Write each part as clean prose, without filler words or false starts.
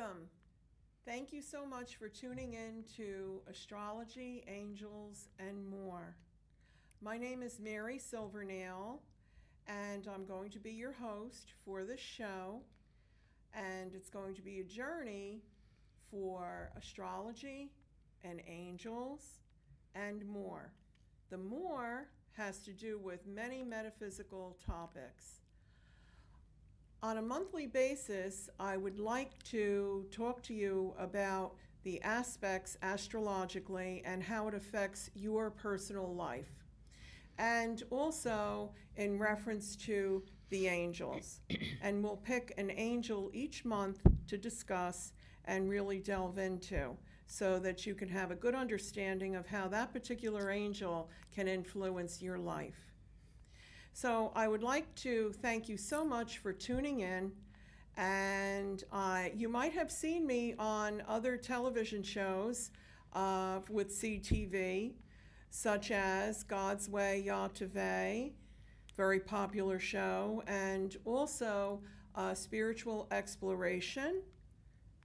Welcome. Thank you so much for tuning in to Astrology, Angels, and more. My name is Mary Silvernail, and I'm going to be your host for this show. And it's going to be a journey for astrology and angels and more. The more has to do with many metaphysical topics. On a monthly basis, I would like to talk to you about the aspects astrologically and how it affects your personal life. And also in reference to the angels. And we'll pick an angel each month to discuss and really delve into so that you can have a good understanding of how that particular angel can influence your life. So I would like to thank you so much for tuning in, and you might have seen me on other television shows with CTV, such as God's Way YTVY, very popular show, and also Spiritual Exploration,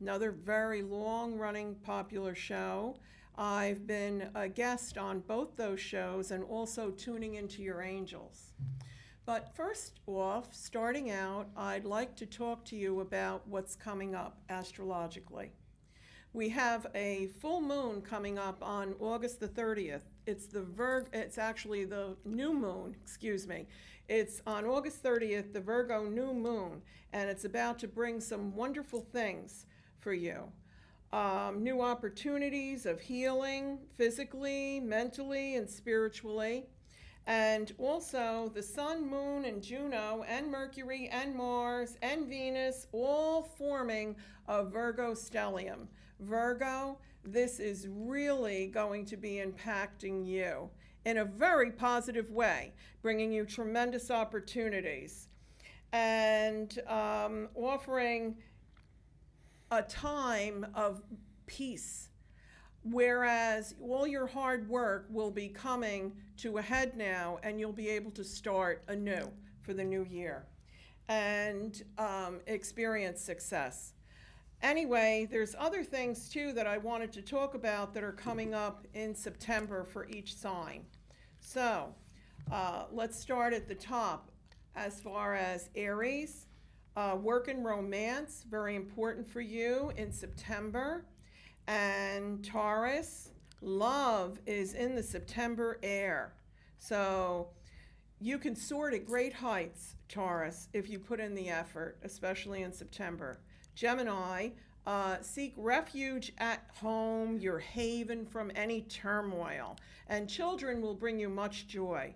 another very long-running popular show. I've been a guest on both those shows and also tuning into your angels. But first off, starting out, I'd like to talk to you about what's coming up astrologically. We have a full moon coming up on August the 30th. It's actually the new moon, excuse me. It's on August 30th, the Virgo new moon, and it's about to bring some wonderful things for you. New opportunities of healing physically, mentally, and spiritually. And also the Sun, Moon, and Juno, and Mercury, and Mars, and Venus, all forming a Virgo stellium. Virgo, this is really going to be impacting you in a very positive way, bringing you tremendous opportunities and offering a time of peace, whereas all your hard work will be coming to a head now, and you'll be able to start anew for the new year and experience success. Anyway, there's other things too that I wanted to talk about that are coming up in September for each sign. So let's start at the top as far as Aries. Work and romance, very important for you in September. And Taurus, love is in the September air. So you can soar to great heights, Taurus, if you put in the effort, especially in September. Gemini, seek refuge at home, your haven from any turmoil. And children will bring you much joy.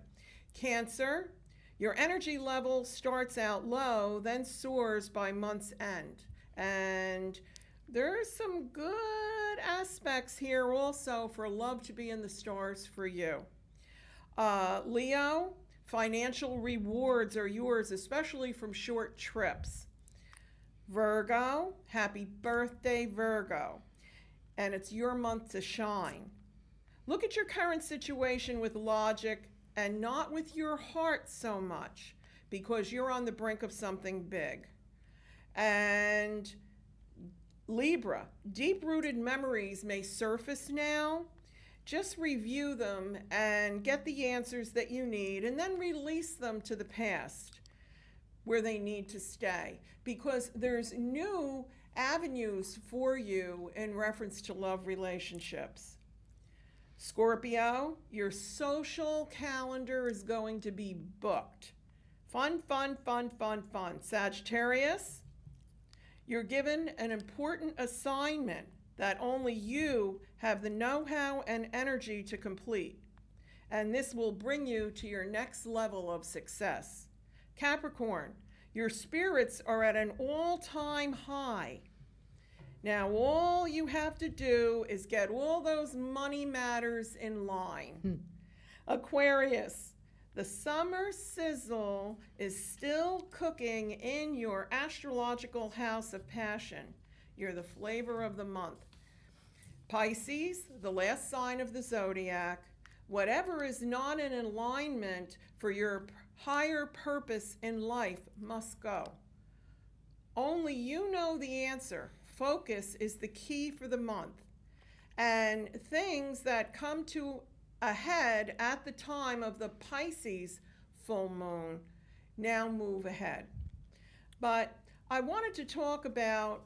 Cancer, your energy level starts out low, then soars by month's end. And there's some good aspects here also for love to be in the stars for you. Leo, financial rewards are yours, especially from short trips. Virgo, happy birthday, Virgo. And it's your month to shine. Look at your current situation with logic and not with your heart so much, because you're on the brink of something big. And Libra, deep-rooted memories may surface now. Just review them and get the answers that you need, and then release them to the past where they need to stay, because there's new avenues for you in reference to love relationships. Scorpio, your social calendar is going to be booked. Fun, fun, fun, fun, fun. Sagittarius, you're given an important assignment that only you have the know-how and energy to complete. And this will bring you to your next level of success. Capricorn, your spirits are at an all-time high. Now, all you have to do is get all those money matters in line. Aquarius, the summer sizzle is still cooking in your astrological house of passion. You're the flavor of the month. Pisces, the last sign of the zodiac, whatever is not in alignment for your higher purpose in life must go. Only you know the answer. focus is the key for the month. And things that come to a head at the time of the Pisces full moon now move ahead. But I wanted to talk about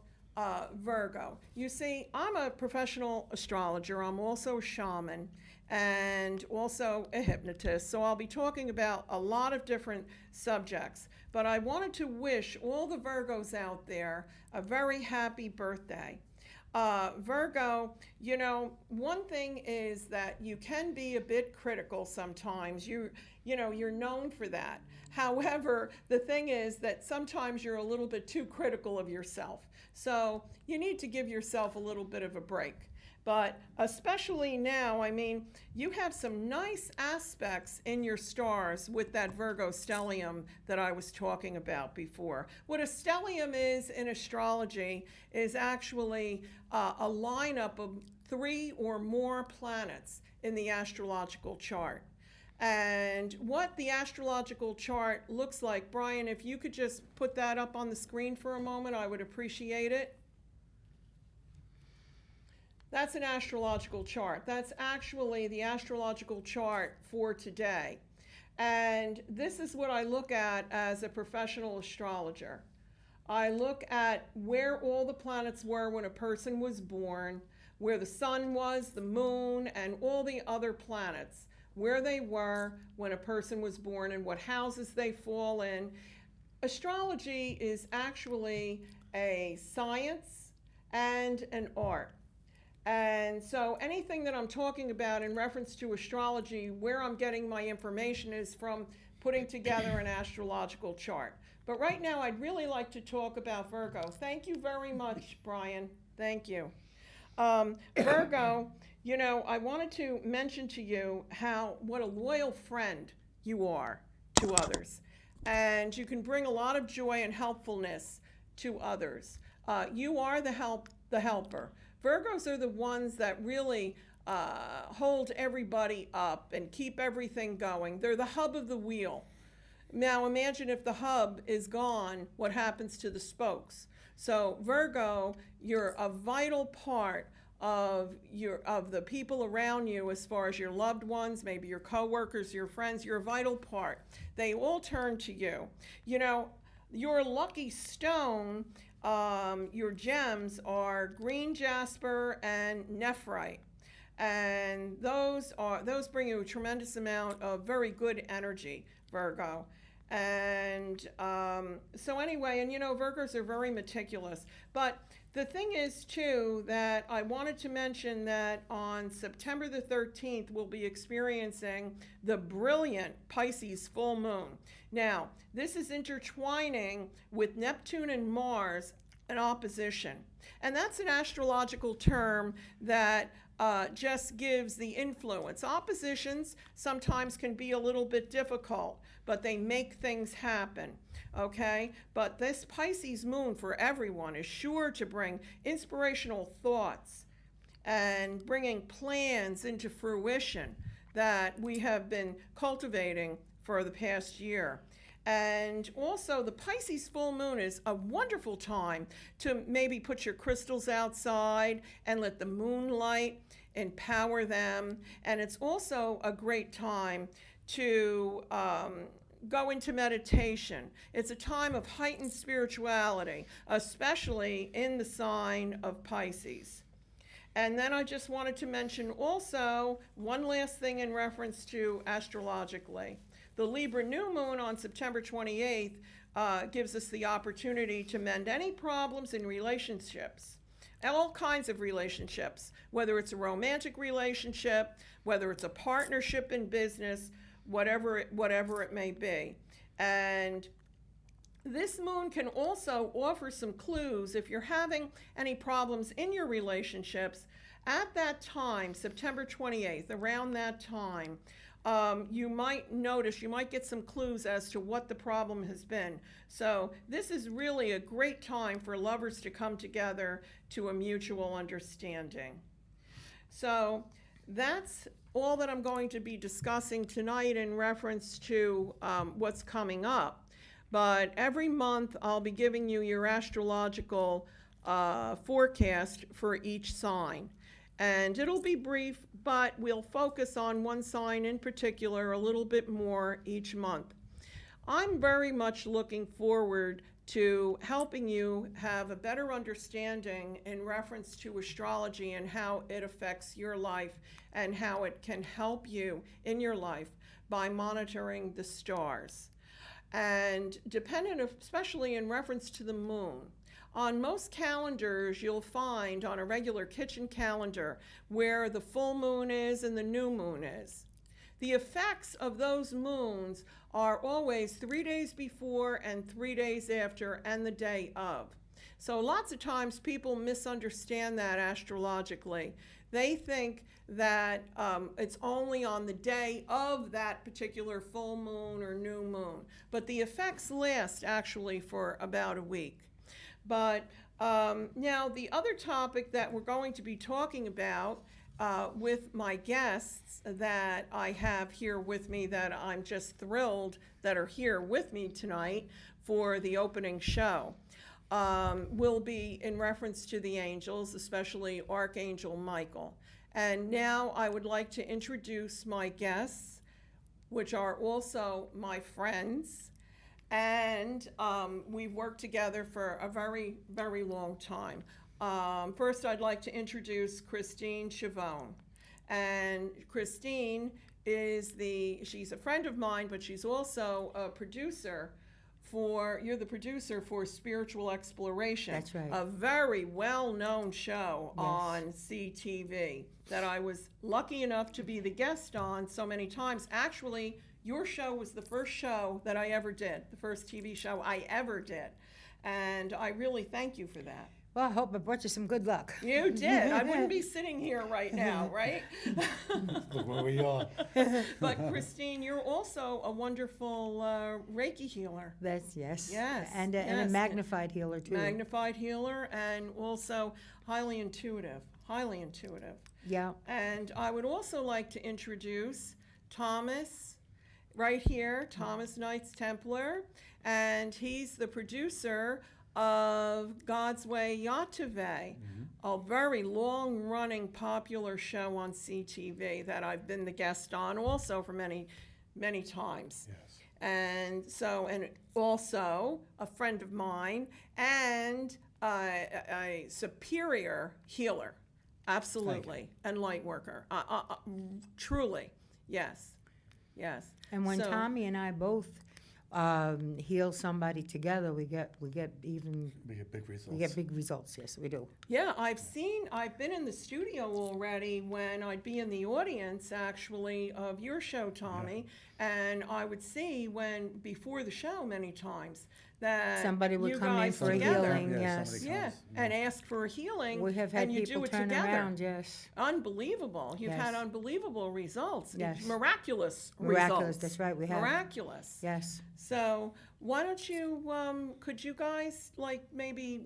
Virgo. You see, I'm a professional astrologer. I'm also a shaman and also a hypnotist. So I'll be talking about a lot of different subjects. But I wanted to wish all the Virgos out there a very happy birthday. Virgo, you know, one thing is that you can be a bit critical sometimes. You know, you're known for that. However, the thing is that sometimes you're a little bit too critical of yourself. So you need to give yourself a little bit of a break. But especially now, I mean, you have some nice aspects in your stars with that Virgo stellium that I was talking about before. What a stellium is in astrology is actually a lineup of 3 or more planets in the astrological chart. And what the astrological chart looks like, Brian, if you could just put that up on the screen for a moment, I would appreciate it. That's an astrological chart. That's actually the astrological chart for today. And this is what I look at as a professional astrologer. I look at where all the planets were when a person was born, where the sun was, the moon, and all the other planets, where they were when a person was born and what houses they fall in. Astrology is actually a science and an art. And so anything that I'm talking about in reference to astrology, where I'm getting my information is from putting together an astrological chart. But right now, I'd really like to talk about Virgo. Thank you very much, Brian. Thank you. Virgo, you know, I wanted to mention to you what a loyal friend you are to others. And you can bring a lot of joy and helpfulness to others. You are the helper. Virgos are the ones that really hold everybody up and keep everything going. They're the hub of the wheel. Now imagine if the hub is gone, what happens to the spokes? So Virgo, you're a vital part of the people around you as far as your loved ones, maybe your coworkers, your friends. You're a vital part. They all turn to you. You know, your lucky stone, your gems are green jasper and nephrite, and those bring you a tremendous amount of very good energy, Virgo. And so anyway, and you know, Virgos are very meticulous. But the thing is too that I wanted to mention that on September the 13th we'll be experiencing the brilliant Pisces full moon. Now, this is intertwining with Neptune and Mars in opposition. And that's an astrological term that just gives the influence. Oppositions sometimes can be a little bit difficult, but they make things happen, okay? But this Pisces moon for everyone is sure to bring inspirational thoughts and bringing plans into fruition that we have been cultivating for the past year. And also the Pisces full moon is a wonderful time to maybe put your crystals outside and let the moonlight empower them. And it's also a great time to go into meditation. It's a time of heightened spirituality, especially in the sign of Pisces. And then I just wanted to mention also one last thing in reference to astrologically. The Libra new moon on September 28th gives us the opportunity to mend any problems in relationships, all kinds of relationships, whether it's a romantic relationship, whether it's a partnership in business, whatever it may be. And this moon can also offer some clues if you're having any problems in your relationships at that time, September 28th, around that time. You might notice, you might get some clues as to what the problem has been. So this is really a great time for lovers to come together to a mutual understanding. So that's all that I'm going to be discussing tonight in reference to what's coming up. But every month I'll be giving you your astrological forecast for each sign. And it'll be brief, but we'll focus on one sign in particular a little bit more each month. I'm very much looking forward to helping you have a better understanding in reference to astrology and how it affects your life and how it can help you in your life by monitoring the stars. And dependent, especially in reference to the moon, on most calendars you'll find on a regular kitchen calendar where the full moon is and the new moon is. The effects of those moons are always 3 days before and 3 days after and the day of. So lots of times people misunderstand that astrologically. They think that it's only on the day of that particular full moon or new moon, but the effects last actually for about a week. But now the other topic that we're going to be talking about with my guests that I have here with me, that I'm just thrilled that are here with me tonight for the opening show, will be in reference to the angels, especially Archangel Michael. And now I would like to introduce my guests, which are also my friends, and we've worked together for a very, very long time. First, I'd like to introduce Christine Schiavone. And Christine she's a friend of mine, but she's also a producer you're the producer for Spiritual Exploration. That's right. A very well-known show Yes. on CTV that I was lucky enough to be the guest on so many times. Actually, your show was the first show that I ever did, the first TV show I ever did. And I really thank you for that. Well, I hope I brought you some good luck. You did. I wouldn't be sitting here right now, right? Look where we are. But Christine, you're also a wonderful Reiki healer. That's yes. Yes, And a yes. magnified healer too. Magnified healer, and also highly intuitive. Highly intuitive. Yeah. And I would also like to introduce Thomas, right here, Thomas Knights Templar, and he's the producer of God's Way YTVY, a very long-running popular show on CTV that I've been the guest on also for many, many times. Yes. And also a friend of mine and a superior healer, absolutely, and light worker, truly, yes, yes. And when So- Tommy and I both heal somebody together, we get We get big results. we get big results. Yes, we do. Yeah, I've been in the studio already when I'd be in the audience actually of your show, Tommy, and I would see before the show many times that Somebody would you come in guys for a together, healing. Yeah, Yes. somebody yeah, comes, and ask for a healing, We have had and you people do it turn together. around. Yes. Unbelievable. You've Yes. had unbelievable results. Yes. Miraculous Miraculous. results. That's right. We have. Miraculous. Yes. So why don't you, could you guys maybe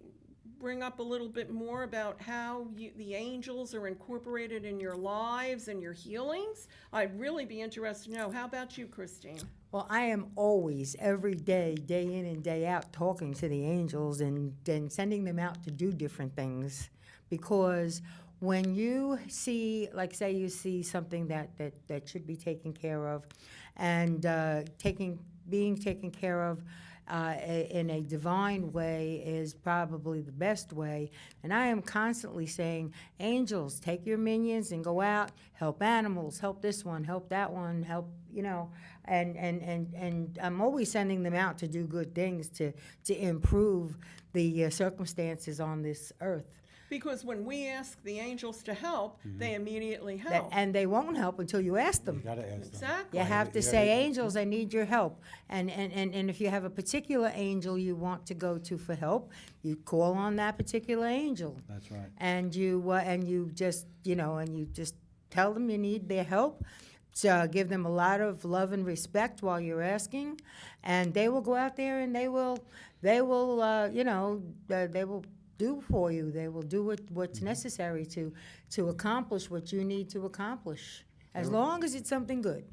bring up a little bit more about how the angels are incorporated in your lives and your healings? I'd really be interested to know. How about you, Christine? Well, I am always, every day, day in and day out, talking to the angels and then sending them out to do different things. Because when you see, like say you see something that should be taken care of and being taken care of in a divine way is probably the best way. And I am constantly saying, angels, take your minions and go out, help animals, help this one, help that one, help, and I'm always sending them out to do good things to improve the circumstances on this earth. Because when we ask the angels to help, they immediately help. And they won't help until you ask You them. gotta ask them. Exactly. You have to You say, gotta- angels, I need your help. And if you have a particular angel you want to go to for help, you call on that particular angel. That's right. And you just tell them you need their help. So give them a lot of love and respect while you're asking, and they will go out there and they will do for you. They will do what's necessary to accomplish what you need to accomplish, as long as it's something good.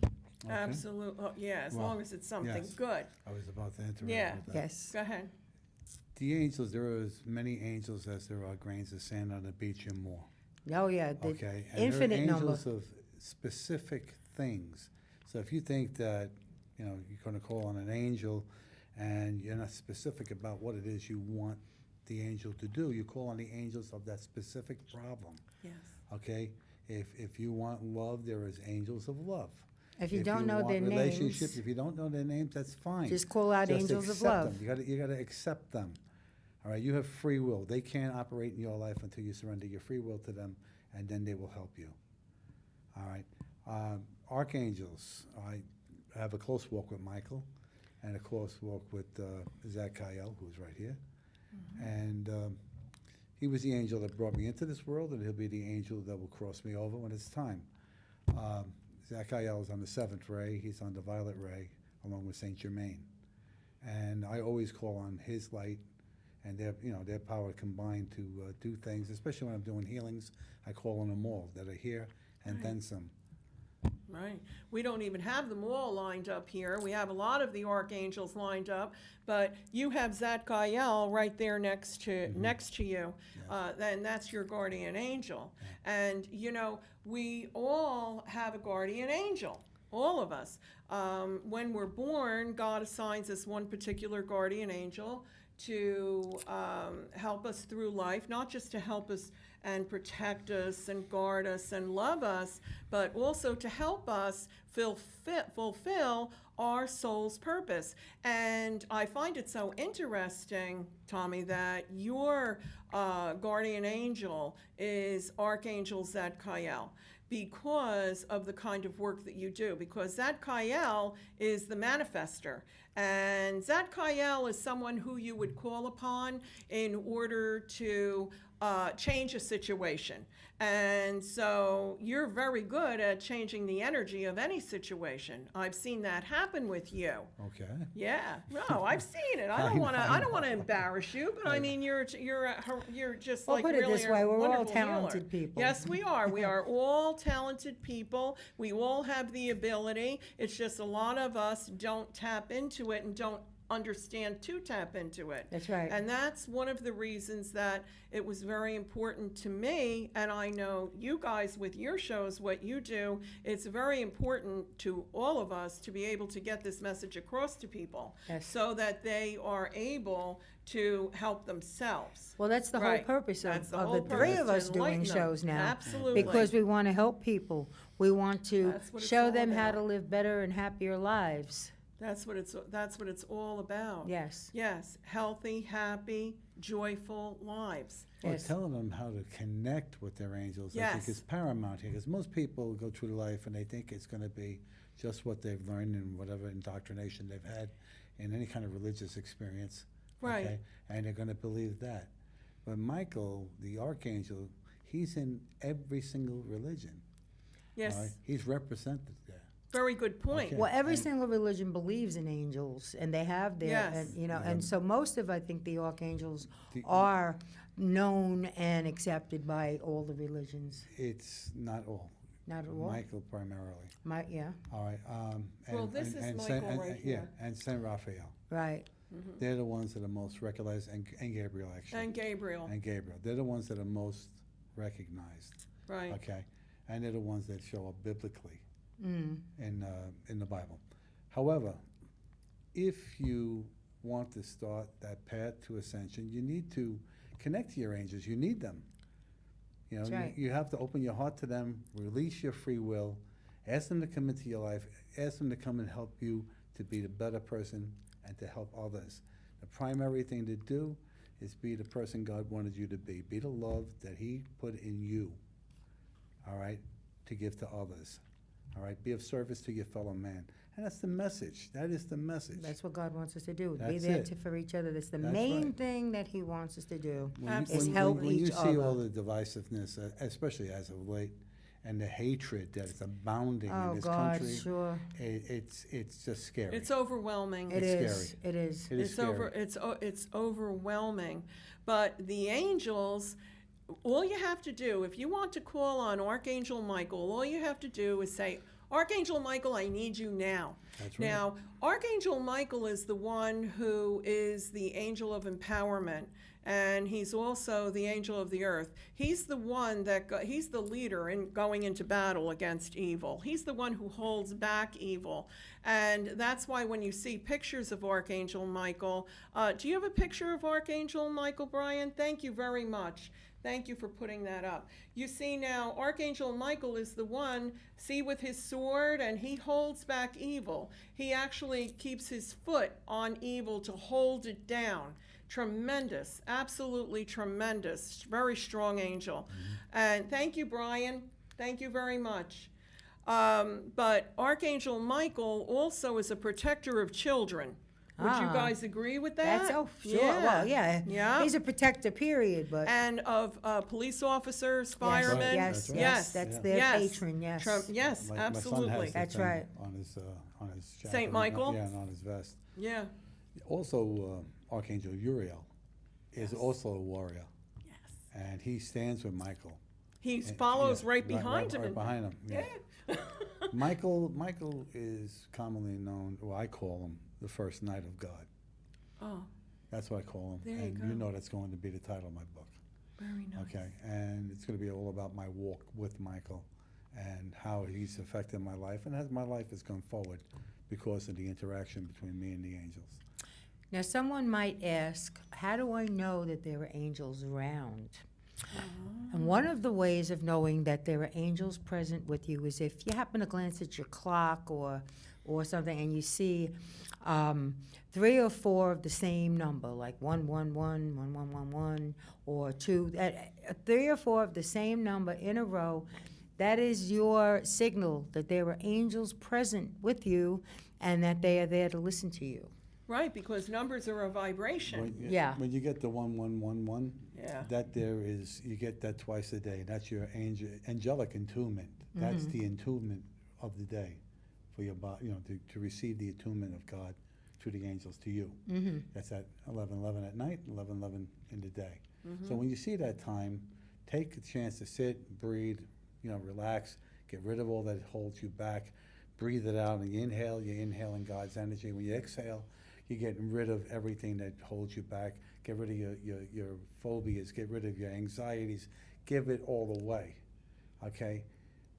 Okay. Absolutely. Oh, yeah, as Well, long as it's something yes. good. I was about to interrupt Yeah. with that. Yes. Go ahead. The angels, there are as many angels as there are grains of sand on the beach and more. Oh, yeah, the Okay? And infinite there are number. angels of specific things. So if you think that, you know, you're going to call on an angel and you're not specific about what it is you want the angel to do, you call on the angels of that specific problem. Yes. Okay? If you want love, there is angels of love. If you don't know want their relationships, names, if you don't know their names, that's fine. just call out Just angels of accept love. them. You gotta accept them. All right, you have free will. They can't operate in your life until you surrender your free will to them, and then they will help you. All right. Archangels. I have a close walk with Michael, and a close walk with Zach Kyle, who's right here. And he was the angel that brought me into this world, and he'll be the angel that will cross me over when it's time. Zach Kyle is on the 7th ray. He's on the violet ray, along with Saint Germain. And I always call on his light and their power combined to do things, especially when I'm doing healings. I call on them all that are here and then some. Right. We don't even have them all lined up here. We have a lot of the archangels lined up, but you have Zadkiel right there next to you. Yes. Then that's your guardian angel. And you know, we all have a guardian angel. All of us. When we're born, God assigns us one particular guardian angel to help us through life, not just to help us and protect us and guard us and love us, but also to help us fulfill our soul's purpose. And I find it so interesting, Tommy, that your guardian angel is Archangel Zadkiel, because of the kind of work that you do, because Zadkiel is the manifester. And Zadkiel is someone who you would call upon in order to change a situation. And so you're very good at changing the energy of any situation. I've seen that happen with you. Okay. Yeah, no, I've seen it. I don't want to embarrass you, but I mean, you're just Well, like put it really this a way, we're all wonderful talented healer. people. Yes, we are. We are all talented people. We all have the ability. It's just a lot of us don't tap into it and don't understand to tap into it. That's right. And that's one of the reasons that it was very important to me, and I know you guys with your shows, what you do, it's very important to all of us to be able to get this message across to people. Yes. So that they are able to help themselves. Well, that's the whole Right. purpose That's of, the of whole the three purpose, of to us doing enlighten them. shows now. Absolutely. Because we want to help people. We want to That's what it's show all them how about. to live better and happier lives. That's what it's all about. Yes. Yes, healthy, happy, joyful lives. Well, Yes. telling them how to connect with their angels, I think, Yes. is paramount here. Because most people go through life and they think it's going to be just what they've learned and whatever indoctrination they've had in any kind of religious experience. Right. Okay? And they're going to believe that. But Michael, the archangel, he's in every single religion. Yes, all right? He's represented there. very good point. Okay. Well, every And- single religion believes in angels, and they have their, Yes. and, and so most of, I think, the archangels The- are known and accepted by all the religions. It's not all. Not at all. Michael primarily. Yeah, All right. Well, this is Michael right here. Yeah, and Saint Raphael. right. They're the ones that are most recognized, and Gabriel, actually. And Gabriel, And Gabriel. They're the ones that are most recognized, right. okay? And they're the ones that show up biblically Mm. in the Bible. However, if you want to start that path to ascension, you need to connect to your angels. You need them. You know, That's right. you have to open your heart to them, release your free will, ask them to come into your life, ask them to come and help you to be the better person and to help others. The primary thing to do is be the person God wanted you to be. Be the love that He put in you, all right, to give to others, all right? Be of service to your fellow man. And that's the message. That is the message. That's what God wants us to do. Be That's there it. for each other. That's the That's main right. thing that He wants us to do. Absolutely. Is help when you each see all other. the divisiveness, especially as of late, and the hatred that is abounding Oh, in this God, country, sure. it's just scary. It's overwhelming. It It's is. scary. It is. It is scary. It's overwhelming. But the angels, all you have to do, if you want to call on Archangel Michael, all you have to do is say, Archangel Michael, I need you now. That's right. Now, Archangel Michael is the one who is the angel of empowerment, and he's also the angel of the earth. He's the one he's the leader in going into battle against evil. He's the one who holds back evil. And that's why when you see pictures of Archangel Michael, do you have a picture of Archangel Michael, Brian? Thank you very much. Thank you for putting that up. You see now, Archangel Michael is the one, see, with his sword, and he holds back evil. He actually keeps his foot on evil to hold it down. Tremendous, absolutely tremendous, very strong angel. And thank you, Brian. Thank you very much. But Archangel Michael also is a protector of children. Would you guys agree with that? That's, oh, sure. Yeah. Well, yeah. Yeah. He's a protector, period, but. And of police officers, firemen. Yes, That's yes, right. that's Yeah. their Yes. patron, yes. Yes, My son absolutely. has the That's thing right. on his jacket. Saint Michael? Yeah, and on his vest. Yeah. Also, Archangel Uriel is also a warrior, Yes. and he stands with Michael. He And- follows yeah, right behind him. Right and- behind him. Yeah. Michael is commonly known, well, I call him the first Knight of God. Oh, That's what I call him. There you And go. you know that's going to be the title of my book. very nice. Okay, and it's going to be all about my walk with Michael and how he's affected my life and as my life has gone forward because of the interaction between me and the angels. Now, someone might ask, how do I know that there are angels around? And one of the ways of knowing that there are angels present with you is if you happen to glance at your clock or something and you see 3 or 4 of the same number, like 111, 1111, or 2, 3 or 4 of the same number in a row, that is your signal that there are angels present with you and that they are there to listen to you. Right, because numbers are a vibration. Yeah. When you get the 1111, Yeah. that there is, you get that twice a day. That's your angelic entombment. That's the entombment of the day for your body, to receive the attunement of God through the angels to you. That's at 11:11 at night, 11:11 in the day. So when you see that time, take a chance to sit, breathe, relax, get rid of all that holds you back, breathe it out, and you inhale, you're inhaling God's energy. When you exhale, you're getting rid of everything that holds you back. Get rid of your phobias, get rid of your anxieties, give it all away, okay?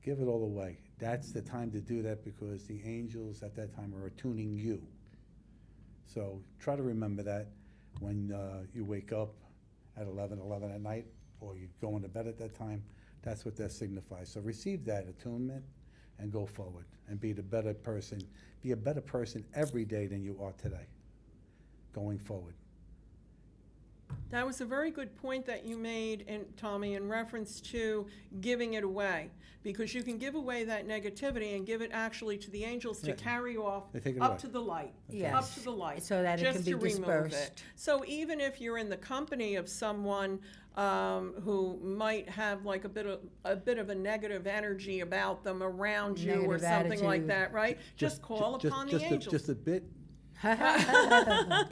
Give it all away. That's the time to do that because the angels at that time are attuning you. So try to remember that when you wake up at 11:11 at night or you go into bed at that time, that's what that signifies. So receive that attunement and go forward and be the better person. Be a better person every day than you are today, going forward. That was a very good point that you made, Tommy, in reference to giving it away. Because you can give away that negativity and give it actually to the angels to Yeah. carry off They take it up away. to the light. Yes. Up to the light. So that it just can be to remove dispersed. it. So even if you're in the company of someone who might have like a bit of a negative energy about them around you or Negative something like attitude. that, right? Just call upon the angels. Just a bit.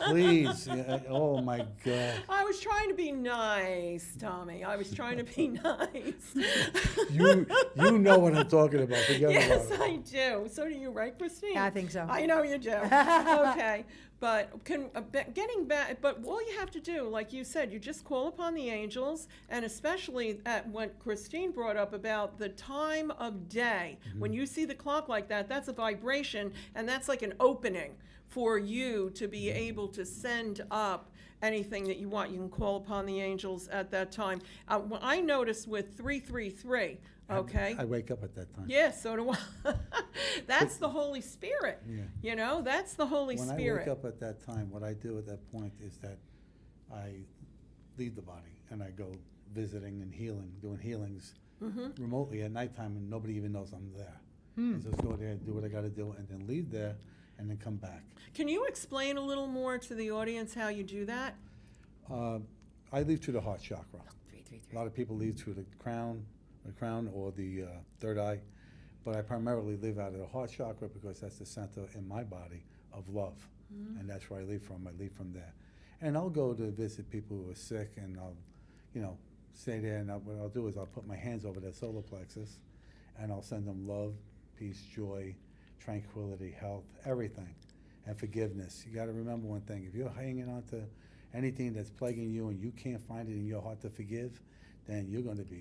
Please. Oh, my God. I was trying to be nice, Tommy. I was trying to be nice. You know what I'm talking about. Forget Yes, about it. I do. So do you, right, Christine? I think so. I know you do. Okay, but getting back, but all you have to do, like you said, you just call upon the angels, and especially at what Christine brought up about the time of day. When you see the clock like that, that's a vibration, and that's like an opening for you to be able to send up anything that you want. You can call upon the angels at that time. I noticed with 333, okay? I wake up at that time. Yeah, so do I. That's the Holy Spirit. Yeah. That's the Holy When Spirit. I wake up at that time, what I do at that point is that I leave the body and I go visiting and healing, doing healings remotely at nighttime, and nobody even knows I'm there. I just go there, do what I got to do, and then leave there, and then come back. Can you explain a little more to the audience how you do that? I leave through the heart chakra. A lot of people leave through the crown or the third eye, but I primarily live out of the heart chakra because that's the center in my body of love, and that's where I leave from. I leave from there, and I'll go to visit people who are sick, and I'll, stay there. And what I'll do is I'll put my hands over their solar plexus, and I'll send them love, peace, joy, tranquility, health, everything, and forgiveness. You got to remember one thing: if you're hanging on to anything that's plaguing you and you can't find it in your heart to forgive, then you're not going to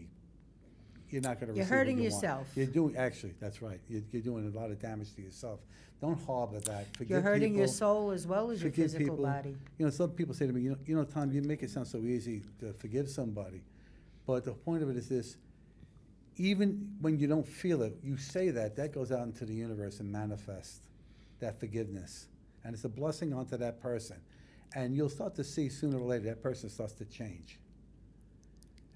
You're receive what hurting you yourself. want. You're doing, actually, that's right. You're doing a lot of damage to yourself. Don't harbor that. Forgive You're hurting your people. soul as well as your Forgive physical people. body. You know, some people say to me, Tom, you make it sound so easy to forgive somebody. But the point of it is this: even when you don't feel it, you say that goes out into the universe and manifests that forgiveness. And it's a blessing onto that person. And you'll start to see sooner or later that person starts to change.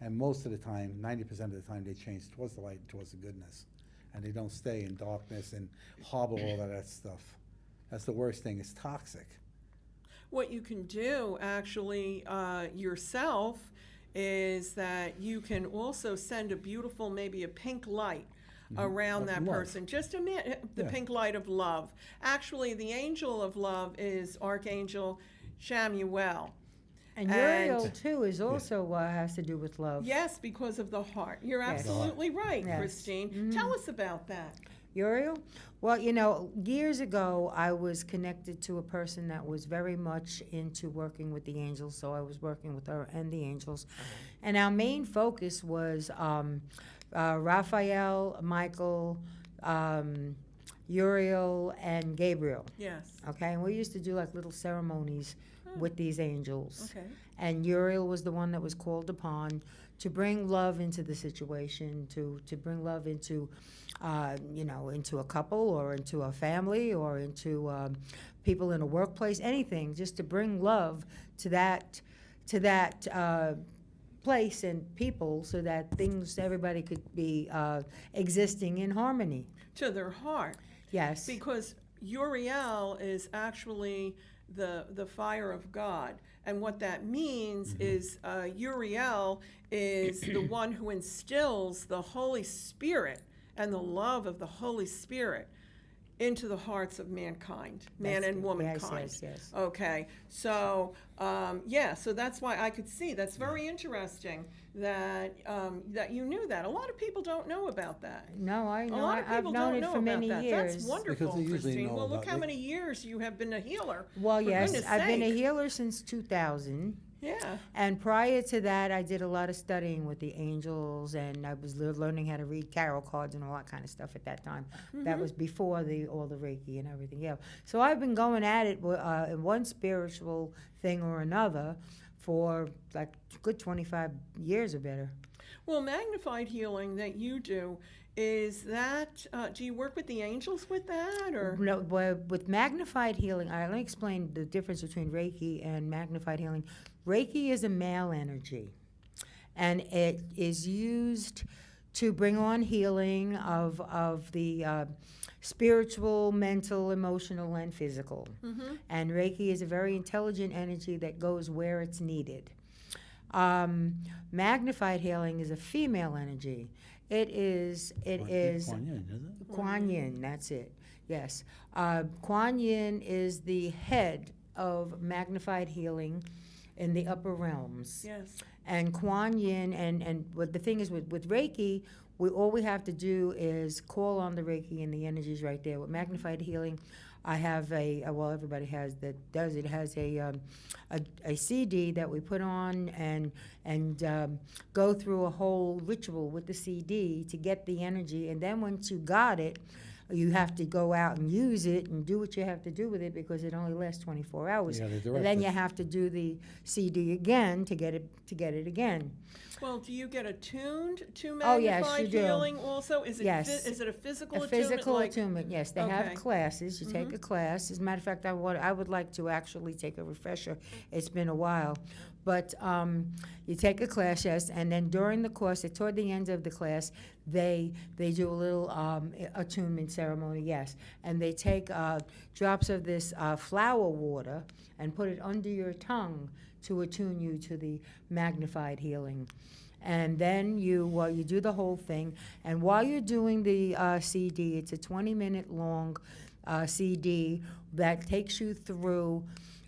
And most of the time, 90% of the time, they change towards the light and towards the goodness. And they don't stay in darkness and harbor all of that stuff. That's the worst thing. It's toxic. What you can do actually yourself is that you can also send a beautiful, maybe a pink light around Of that love. person. Just the Yeah. pink light of love. Actually, the angel of love is Archangel Shamuel. And And- Uriel, too, is also has to do with love. Yes, because of the heart. You're Yes. absolutely right, Yes. Christine. Tell us about that. Uriel? Well, years ago, I was connected to a person that was very much into working with the angels, so I was working with her and the angels. And our main focus was Raphael, Michael, Uriel, and Gabriel. Yes. Okay, and we used to do like little ceremonies with these angels. Okay. And Uriel was the one that was called upon to bring love into the situation, to bring love into, into a couple or into a family or into people in a workplace, anything, just to bring love to that place and people, so that everybody could be existing in harmony. To their heart. Yes. Because Uriel is actually the fire of God. And what that means is Uriel is the one who instills the Holy Spirit and the love of the Holy Spirit into the hearts of mankind, man That's and it. womankind. Yes. Okay, so so that's why I could see that's very interesting that that you knew that. A lot of people don't know about that. No, I A know. lot of I've people known don't it know for about many that. years. That's wonderful, Because they usually Christine. know Well, look about how it. many years you have been a healer. Well, for yes, goodness I've been a sake. healer since 2000. Yeah. And prior to that, I did a lot of studying with the angels, and I was learning how to read tarot cards and all that kind of stuff at that time. That was before all the Reiki and everything else. So I've been going at it in one spiritual thing or another for like a good 25 years or better. Well, magnified healing that you do, is that, do you work with the angels with that, or? No, with magnified healing, let me explain the difference between Reiki and magnified healing. Reiki is a male energy, and it is used to bring on healing of the spiritual, mental, emotional, and physical. And Reiki is a very intelligent energy that goes where it's needed. Magnified healing is a female energy. It is Kuan Yin, isn't it? Kuan Yin, that's it. Yes. Kuan Yin is the head of magnified healing in the upper realms. Yes. And Kuan Yin, and what the thing is with Reiki, all we have to do is call on the Reiki and the energies right there. With magnified healing, I have everybody has that does it. Has a CD that we put on and go through a whole ritual with the CD to get the energy. And then once you got it, you have to go out and use it and do what you have to do with it, because it only lasts 24 hours. Yeah, the And then you directives. have to do the CD again to get it again. Well, do you get attuned to Oh, yes, magnified you do. healing also? Is it Yes. is it a physical A attunement? physical like, attunement, yes. They Okay. have classes. You take a class. As a matter of fact, I would like to actually take a refresher. It's been a while. But you take a class, yes, and then during the course, toward the end of the class, they do a little attunement ceremony, yes. And they take drops of this flower water and put it under your tongue to attune you to the magnified healing. And then you do the whole thing. And while you're doing the CD, it's a 20-minute long CD that takes you through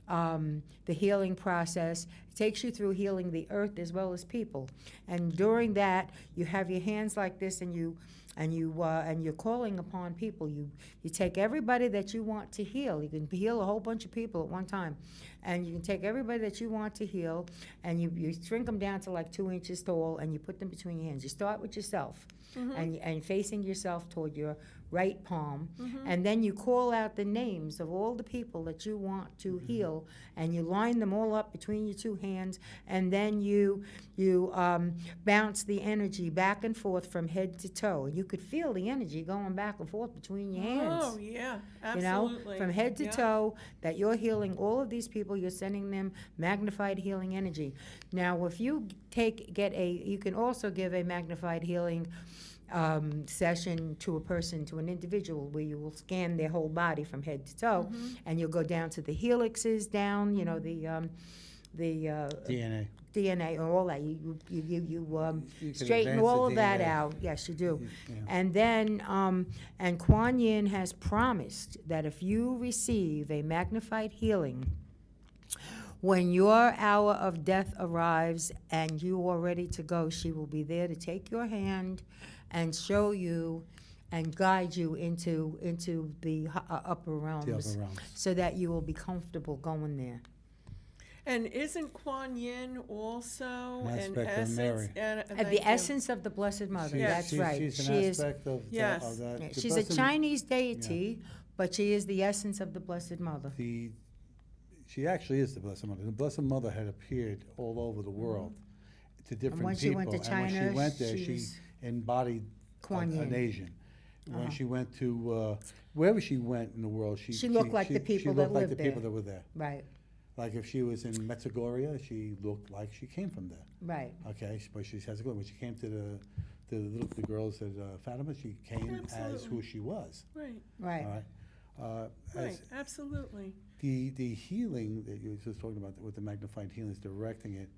the healing process. It takes you through healing the earth as well as people. And during that, you have your hands like this, and you and you're calling upon people. You take everybody that you want to heal. You can heal a whole bunch of people at one time, and you can take everybody that you want to heal, and you shrink them down to like 2 inches tall, and you put them between your hands. You start with yourself, and facing yourself toward your right palm, and then you call out the names of all the people that you want to heal, and you line them all up between your 2 hands, and then you bounce the energy back and forth from head to toe. You could feel the energy going back and forth between your hands. Oh, yeah, You know, absolutely. from head to Yeah. toe, that you're healing all of these people, you're sending them magnified healing energy. Now, if you you can also give a magnified healing session to a person, to an individual, where you will scan their whole body from head to toe, and you'll go down to the helixes, down, you know, the DNA. DNA and all that. You can straighten advance all the of that DNA. out. Yes, you do. Yeah. And then, and Kuan Yin has promised that if you receive a magnified healing, when your hour of death arrives and you are ready to go, she will be there to take your hand and show you and guide you into the upper realms, The upper realms. so that you will be comfortable going there. And isn't Kuan Yin also An an aspect of essence? Mary. Thank The you. essence of the Blessed Mother, Yes. that's right. She's an She is, aspect of Yes. of that. yeah, The she's a Blessed- Chinese deity, but she is the essence of the Blessed Mother. She actually is the Blessed Mother. The Blessed Mother had appeared all over the world to different when she people. went to And when China, she went there, she she was embodied Kuan an Yin. Asian. When Uh-huh. she went to wherever she went in the world, She looked like the people she that looked like lived the people there. that were there. Right, Like if she was in Medjugorje, she looked like she came from there. right. Okay, but she has a good. When she came to the girls at Fatima, she came as Absolutely. who she was. Right, Right. All right. right, As absolutely. the healing that you were just talking about with the magnified healing is directing it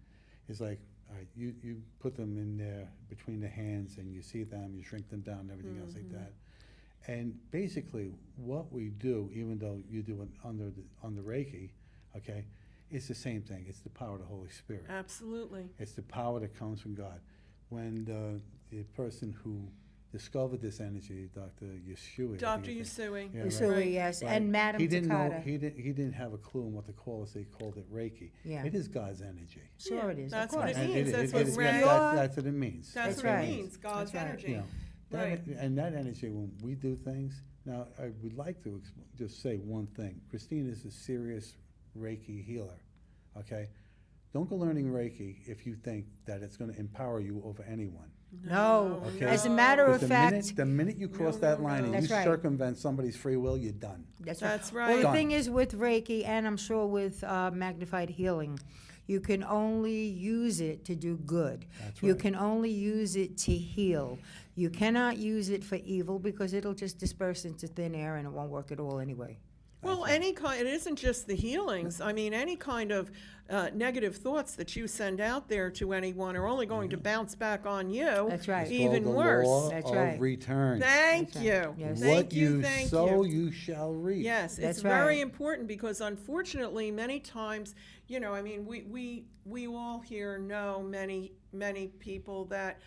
is like, all right, you put them in there between the hands and you see them, you shrink them down and everything else like that. And basically what we do, even though you do it under the Reiki, okay, it's the same thing. It's the power of the Holy Spirit. Absolutely. It's the power that comes from God. When the person who discovered this energy, Dr. Yusui. Dr. Yusui. Yeah, Usui, right. yes, Right. and Madam He didn't know. Takata. He didn't have a clue on what to call it. So he called it Reiki. Yeah. It is God's energy. Sure Yeah, it is, of that's what course. it And means. That's what is- Ray- that's what it means. That's That's what right. it means, God's That's right. energy. You know, Right. and that energy, when we do things, now I would like to just say one thing. Christine is a serious Reiki healer, okay? Don't go learning Reiki if you think that it's going to empower you over anyone. No, Okay. as a matter of Because fact, the minute you cross No, that no, line no. and you That's right. circumvent somebody's free will, you're done. that's That's Well, right. the Done. thing is with Reiki, and I'm sure with magnified healing, you can only use it to do good. That's You right. can only use it to heal. You cannot use it for evil because it'll just disperse into thin air and it won't work at all anyway. Well, any kind, it isn't just the healings. I mean, any kind of negative thoughts that you send out there to anyone are only going to bounce back on you. That's right. It's Even called the worse. law That's of right. return. Thank That's you. right. Yes. Thank What you thank sow, you. you shall reap. Yes, That's it's very right. important because unfortunately, many times, you know, I mean, we all here know many people that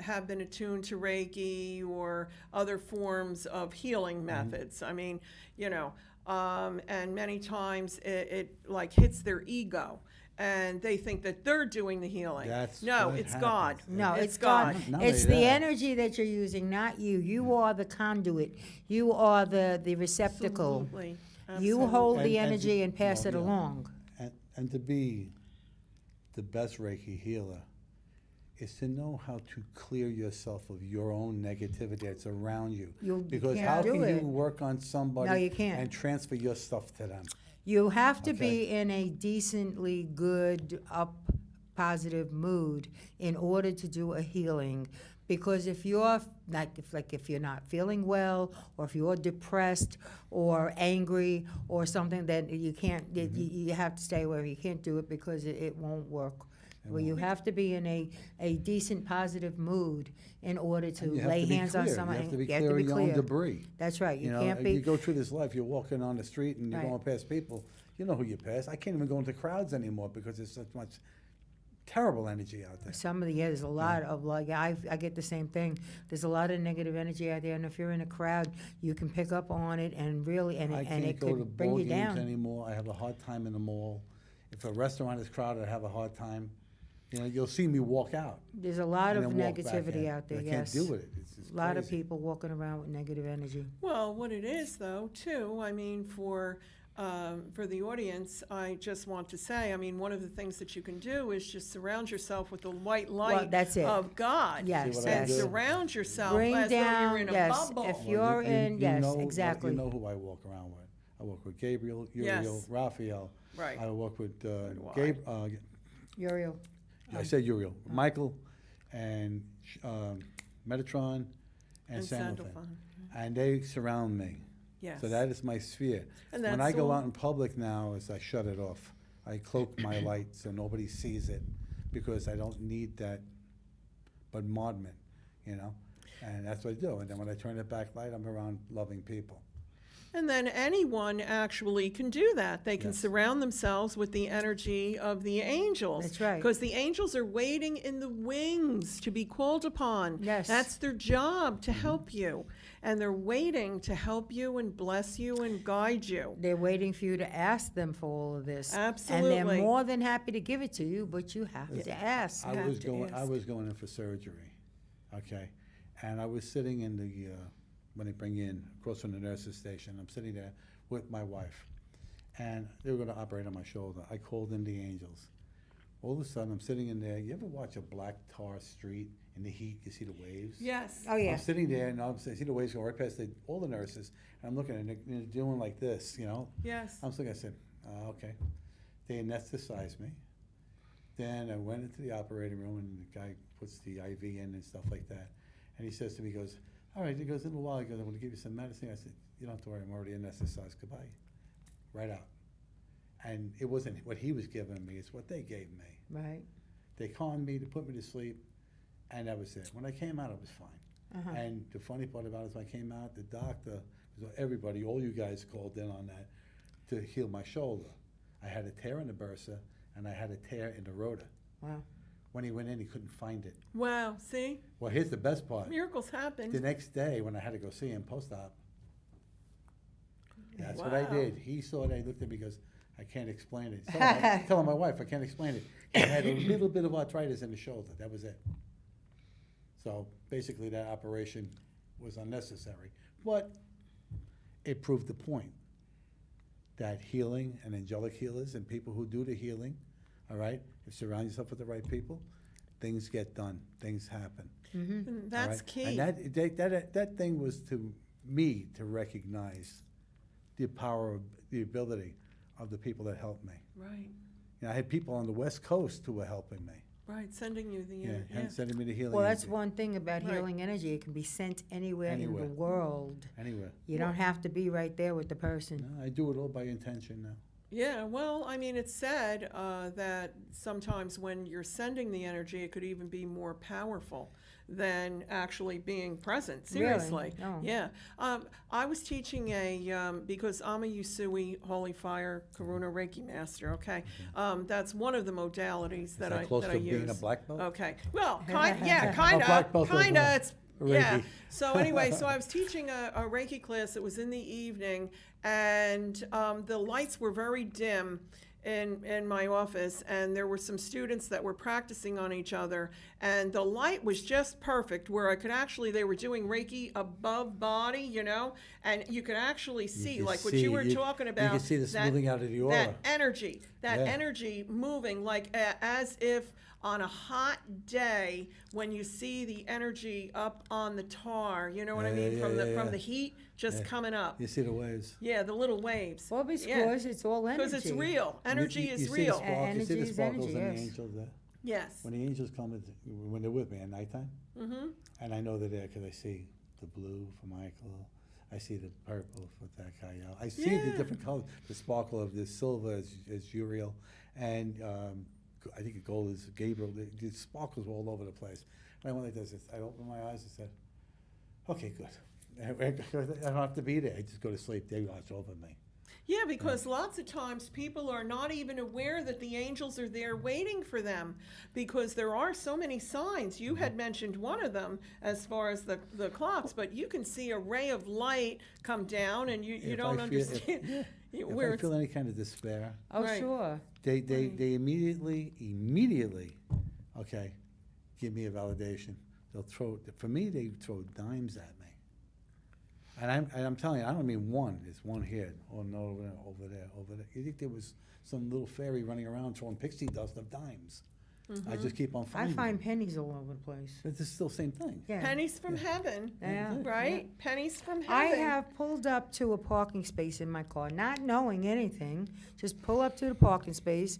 have been attuned to Reiki or other forms of healing methods. I mean, you know, and many times it like hits their ego. And they think that they're doing the healing. That's no, what it's God. happens. No, It's it's God. Not It's only the that. energy that you're using, not you. You are the conduit. You are the receptacle. Absolutely. You Absolutely. hold the And energy to- and pass well, it yeah. along. And to be the best Reiki healer is to know how to clear yourself of your own negativity that's around you. You Because can't how do can it. you work on somebody No, you can't. and transfer your stuff to them? You have to Okay. be in a decently good, up, positive mood in order to do a healing. Because if you're if you're not feeling well, or if you're depressed or angry or something, then you can't. You have to stay away. You can't do it because it won't work. Well, you have to be in a decent, positive mood in order to And you have lay to be hands on clear. somebody. You have to be You have clear to be of your own clear. debris. That's right. You know, can't if be. you go through this life, you're walking on the street and you're Right. going past people, you know who you pass. I can't even go into crowds anymore because there's such much terrible energy out there. Some of the, there's a lot of, like, I get the same thing. There's a lot of negative energy out there, and if you're in a crowd, you can pick up on it and really, and I it can't go to could bring ball you games down. anymore. I have a hard time in the mall. If a restaurant is crowded, I have a hard time. You know, you'll see me walk out. There's a lot and of then walk back negativity in. out there, I yes. can't deal with it. It's just A lot of crazy. people walking around with negative energy. Well, what it is, though, too, I mean, for the audience, I just want to say, I mean, one of the things that you can do is just surround yourself with the white light that's it. of God. Yes, what I And do? surround yourself Bring as though down, you're in a yes, bubble. if Well, you're in, yes, know, exactly. You know who I walk around with. I walk with Gabriel, Yes. Uriel, Raphael. Right. I walk with why? Uriel. I said Uriel, Michael, and Metatron, and Sandalphon. Sandalphon. And they surround me. Yes. So that is my sphere. And When that's I go all- out in public now, is I shut it off. I cloak my light so nobody sees it, because I don't need that bombardment, you know? And that's what I do. And then when I turn it back light, I'm around loving people. And then anyone actually can do that. They can Yes. surround themselves with the energy of the angels. That's right. Because the angels are waiting in the wings to be called upon. Yes. That's their job, to help you. And they're waiting to help you and bless you and guide you. They're waiting for you to ask them for all of this. And Absolutely. they're more than happy to give it to you, but you have to ask. I have was to going. I ask. was going in for surgery, okay, and I was sitting in the when they bring you in across from the nurse's station. I'm sitting there with my wife, and they were going to operate on my shoulder. I called in the angels. All of a sudden, I'm sitting in there. You ever watch a black tar street in the heat? You see the waves. Yes. Oh, yeah. I'm sitting there, and I see the waves going right past all the nurses, and I'm looking at it, and they're doing like this, you know. Yes. I'm looking. I said, okay. They anesthetized me. Then I went into the operating room, and the guy puts the IV in and stuff like that. And he says to me, he goes, all right, he goes, in a while, he goes, I'm going to give you some medicine. I said, you don't have to worry, I'm already anesthetized. Goodbye. Right out. And it wasn't what he was giving me, it's what they gave me. Right. They calmed me, they put me to sleep, and that was it. When I came out, I was fine. Uh-huh. And the funny part about it is when I came out, the doctor, because everybody, all you guys called in on that, to heal my shoulder. I had a tear in the bursa, and I had a tear in the rota. Wow. When he went in, he couldn't find it. Wow. See? Well, here's the best part. Miracles happen. The next day, when I had to go see him post-op, that's what I Wow. did. He saw that, he looked at me, and goes, I can't explain it. Telling my wife, I can't explain it. He had a little bit of arthritis in the shoulder, that was it. So basically, that operation was unnecessary. But it proved the point that healing and angelic healers and people who do the healing, all right, if you surround yourself with the right people, things get done, things happen. Mm-hmm. And all that's right? key. And that thing was to me to recognize the power of the ability of the people that helped me. Right. You know, I had people on the West Coast who were helping me. Right. Sending you the Yeah, sending me the healing. Well, that's energy. one thing about Right. healing energy. It can be sent anywhere in Anywhere. the world. Anyway, You don't have to be right there with the person. no, I do it all by intention now. Yeah, well, I mean, it's said that sometimes when you're sending the energy, it could even be more powerful than actually being present. Seriously. Really? Oh. Yeah. I was teaching because I'm a Usui Holy Fire Karuna Reiki Master, okay? That's one of the modalities that I close that to I being use. a black belt? Okay. Well, kind A black belt is of. one. It's yeah. Reiki. So anyway, so I was teaching a Reiki class. It was in the evening, and the lights were very dim in my office, and there were some students that were practicing on each other, and the light was just perfect where I could actually, they were doing Reiki above body, you know, and you could actually see, can like what see- you were you- talking you about. can see the that- smoothing out of the aura. That energy, Yeah. energy moving like as if on a hot day when you see the energy up on the tar, you know what I Yeah, mean, yeah, from yeah, the yeah. from the heat just Yeah. coming up. You see the waves. Yeah, the little waves. Well, because Yeah. it's all energy. Because it's real. Energy You is see the real. spark- you see Energy the is sparkles energy, in the yes. angels there? Yes. When the angels come, when they're with me at nighttime, Mm-hmm. and I know they're there because I see the blue for Michael, I see the purple for that guy. I see the Yeah. different colors, the sparkle of the silver is Uriel, and I think the gold is Gabriel. The sparkles all over the place. And I went like this. I opened my eyes and said, okay, good. I don't have to be there. I just go to sleep. They watch over me. Yeah, because lots of times people are not even aware that the angels are there waiting for them, because there are so many signs. You had mentioned one of them as far as the clocks, but you can see a ray of light come down and you If don't I feel- if- understand If where I it's. feel any kind of despair, Oh, Right. sure. they immediately, okay, give me a validation. For me, they throw dimes at me. And I'm telling you, I don't mean one. It's one here. Oh, no, over there. You think there was some little fairy running around throwing pixie dust of dimes? I just keep on I finding find them. pennies all over the place. But it's still the same thing. Yeah. Pennies from heaven, Yeah. right? Pennies from I heaven. have pulled up to a parking space in my car, not knowing anything. Just pull up to the parking space,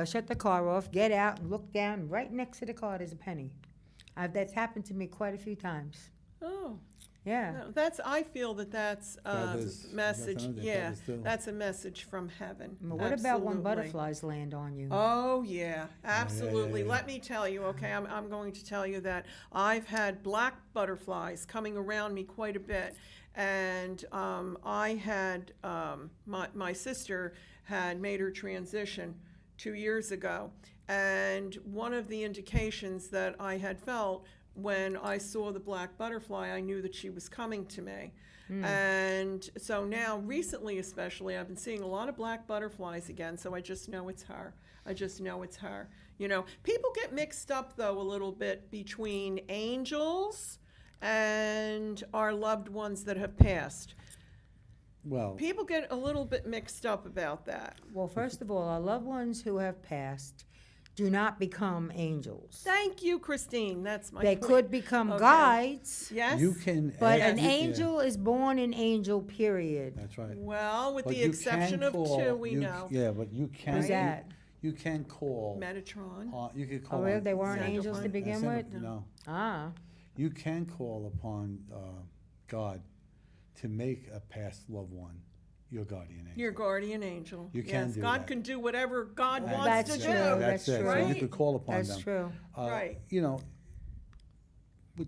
shut the car off, get out, and look down. Right next to the car, there's a penny. That's happened to me quite a few times. Oh, Yeah. no, I feel that's Feathers. message. Feathers, Yeah, feathers too. that's a message from heaven. But what about when Absolutely. butterflies land on you? Oh, yeah, absolutely. yeah. Let me tell you, okay, I'm going to tell you that I've had black butterflies coming around me quite a bit. And I had, my sister had made her transition 2 years ago. And one of the indications that I had felt when I saw the black butterfly, I knew that she was coming to me. And so now, recently especially, I've been seeing a lot of black butterflies again, so I just know it's her. I just know it's her. You know, people get mixed up, though, a little bit between angels and our loved ones that have passed. Well, People get a little bit mixed up about that. Well, first of all, our loved ones who have passed do not become angels. Thank you, Christine. That's my They point. could become Okay. guides, Yes? you can. but Yes. an angel is born an angel, period. That's right. Well, with But the you exception can of call- two, we you- know. Yeah, but you can. Who's that? You can call. Metatron. You can call. Oh, really? on- They weren't Sandalphon. angels to begin Sandalphon, with? No. Ah, You can call upon God to make a past loved one your guardian angel. Your guardian angel. You can Yes, do God that. can do whatever God And wants That's to true. do. That's it. So you Right? could call upon them. that's true. Right. You know,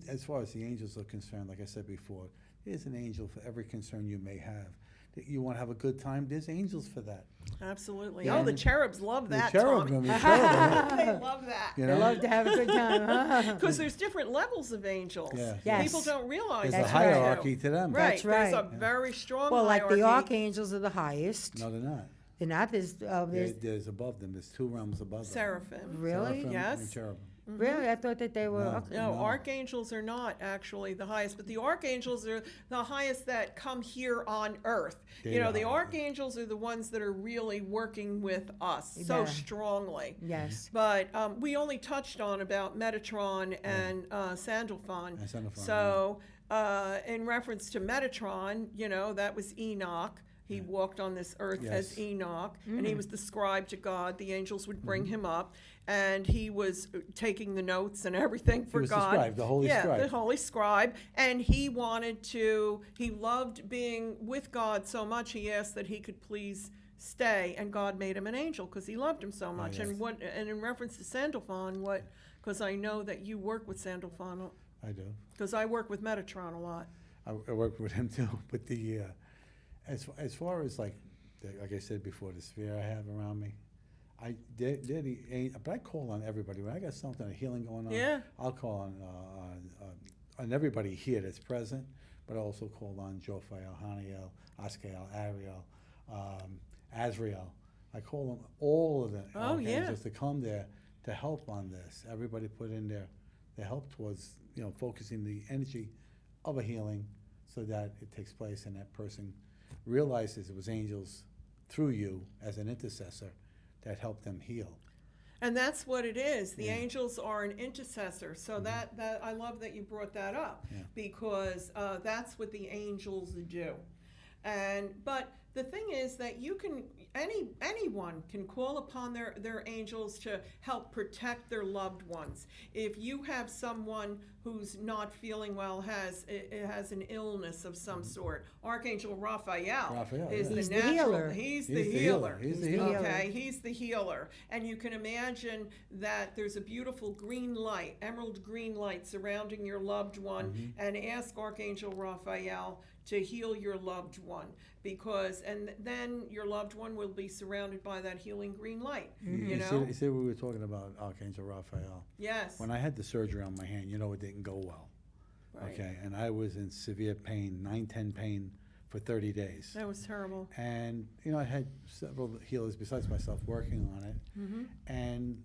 as far as the angels are concerned, like I said before, there's an angel for every concern you may have. That you want to have a good time, there's angels for that. Absolutely. Yeah. Oh, the cherubs love that, the cherub, Tommy. the cherub, They love that. you They know? love to have a good time, huh? Because there's different levels of angels. Yeah. Yes. People don't realize There's a That's that. right. hierarchy to them. Right. That's There's a right. very strong Well, like the hierarchy. archangels are the highest. No, they're not. They're not, there's, There's above them. There's two realms above them. Seraphim. really? Seraphim Yes. and cherubim. Really? I thought that they were, No. okay. No, No. archangels are not actually the highest, but the archangels are the highest that come here on earth. They You know, are. the archangels are the ones that are really working with us so Yeah. strongly. yes. But we only touched on about Metatron and Sandalphon. And Sandalphon, So, in reference to Metatron, you know, that was Enoch. He walked on this earth as Yes. Enoch, and he was the scribe to God. The angels would bring Mm-hmm. him up, and he was taking the notes and everything for was the God. scribe, the holy yeah, scribe. the holy scribe. And he loved being with God so much, he asked that he could please stay, and God made him an angel because he loved him so much. yes. And in reference to Sandalphon, because I know that you work with Sandalphon, I do. because I work with Metatron a lot. I work with him too. But as far as like I said before, the sphere I have around me, but I call on everybody. When I got something, a healing going on, Yeah. I'll call on everybody here that's present, but I also call on Jophael, Haniel, Askael, Ariel, Azrael. I call them all of the Oh, yeah. archangels to come there to help on this. Everybody put in their help towards focusing the energy of a healing so that it takes place and that person realizes it was angels through you as an intercessor that helped them heal. And that's what it is. The Yeah. angels are an intercessor. So that I love that you brought that up, Yeah. because that's what the angels do. But the thing is that anyone can call upon their angels to help protect their loved ones. If you have someone who's not feeling well, has an illness of some sort, Archangel Raphael is yeah. He's the natural. healer. He's the healer. He's the He's the healer. healer. Okay, he's the healer. And you can imagine that there's a beautiful green light, emerald green light surrounding your loved one, and ask Archangel Raphael to heal your loved one, because and then your loved one will be surrounded by that healing green light. Mm-hmm. You You know? see, we were talking about Archangel Raphael. Yes. When I had the surgery on my hand, it didn't go well. Right. Okay, and I was in severe pain, 9-10 pain for 30 days. That was terrible. And, I had several healers besides myself working on it. Mm-hmm. And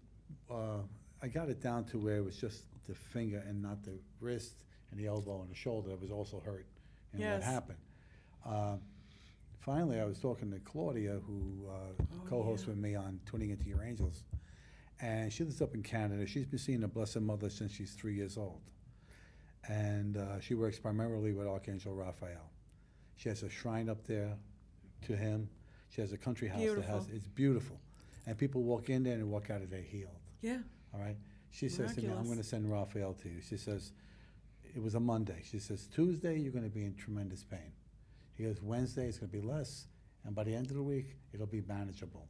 I got it down to where it was just the finger and not the wrist and the elbow and the shoulder that was also hurt. And what Yes. happened. Finally, I was talking to Claudia, who co-hosts with me on Tuning Into Your Angels. And she lives up in Canada. She's been seeing the Blessed Mother since she's 3 years old. And she works primarily with Archangel Raphael. She has a shrine up there to him. She has a country house that has, Beautiful. it's beautiful. And people walk in there and walk out of there healed. Yeah. All right? She says to me, I'm Miraculous. going to send Raphael to you. She says, it was a Monday. She says, Tuesday, you're going to be in tremendous pain. He goes, Wednesday, it's going to be less. And by the end of the week, it'll be manageable.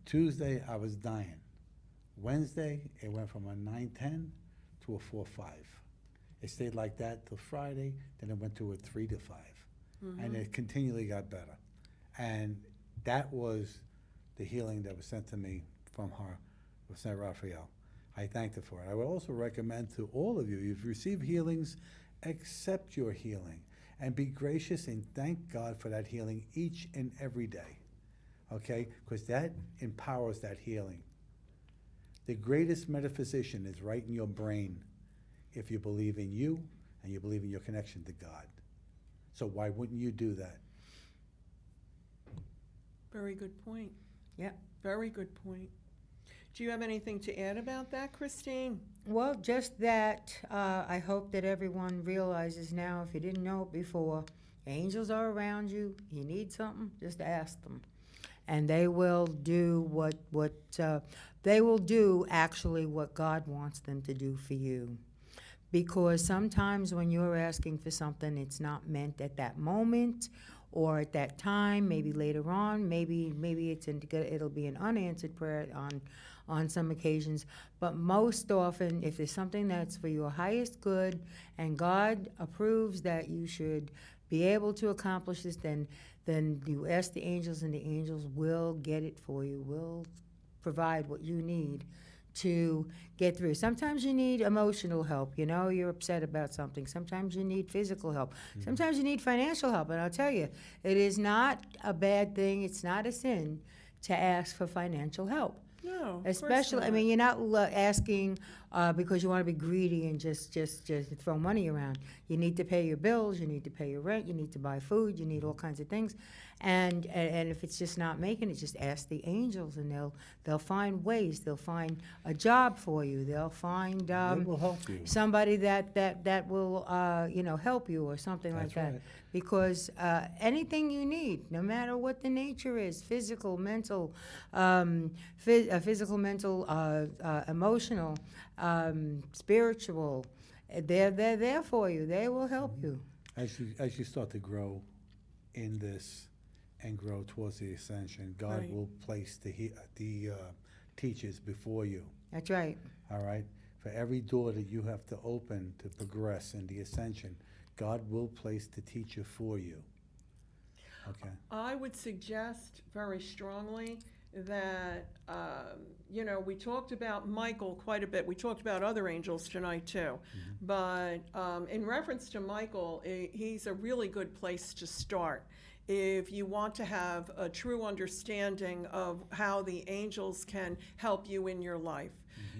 Tuesday, I was dying. Wednesday, it went from a 9-10 to a 4-5. It stayed like that till Friday, then it went to a 3-5. And it continually got better. And that was the healing that was sent to me from her, with Saint Raphael. I thanked her for it. I would also recommend to all of you, if you've received healings, accept your healing and be gracious and thank God for that healing each and every day, okay? Because that empowers that healing. The greatest metaphysician is right in your brain if you believe in you and you believe in your connection to God. So why wouldn't you do that? Very good point. Yeah. Very good point. Do you have anything to add about that, Christine? Well, just that I hope that everyone realizes now, if you didn't know it before, angels are around you. You need something, just ask them. And they will do they will do actually what God wants them to do for you. Because sometimes when you're asking for something, it's not meant at that moment or at that time, maybe later on, maybe it'll be an unanswered prayer on some occasions. But most often, if there's something that's for your highest good and God approves that you should be able to accomplish this, then you ask the angels and the angels will get it for you, will provide what you need to get through. Sometimes you need emotional help, you're upset about something. Sometimes you need physical help. Sometimes you need financial help. And I'll tell you, it is not a bad thing, it's not a sin to ask for financial help. No, Especially, I mean, you're not asking because you want to be greedy and just throw money around. You need to pay your bills, you need to pay your rent, you need to buy food, you need all kinds of things. And if it's just not making it, just ask the angels, and they'll find ways. They'll find a job for you. They'll find They will help you. somebody that will help you or something like That's that. right. Because anything you need, no matter what the nature is, physical, mental, emotional, spiritual, they're there for you. They will help you. As you start to grow in this and grow towards the ascension, God Right. will place the teachers before you. That's right. All right? For every door that you have to open to progress in the ascension, God will place the teacher for you. Okay? I would suggest very strongly that, we talked about Michael quite a bit. We talked about other angels tonight too. But in reference to Michael, he's a really good place to start if you want to have a true understanding of how the angels can help you in your life.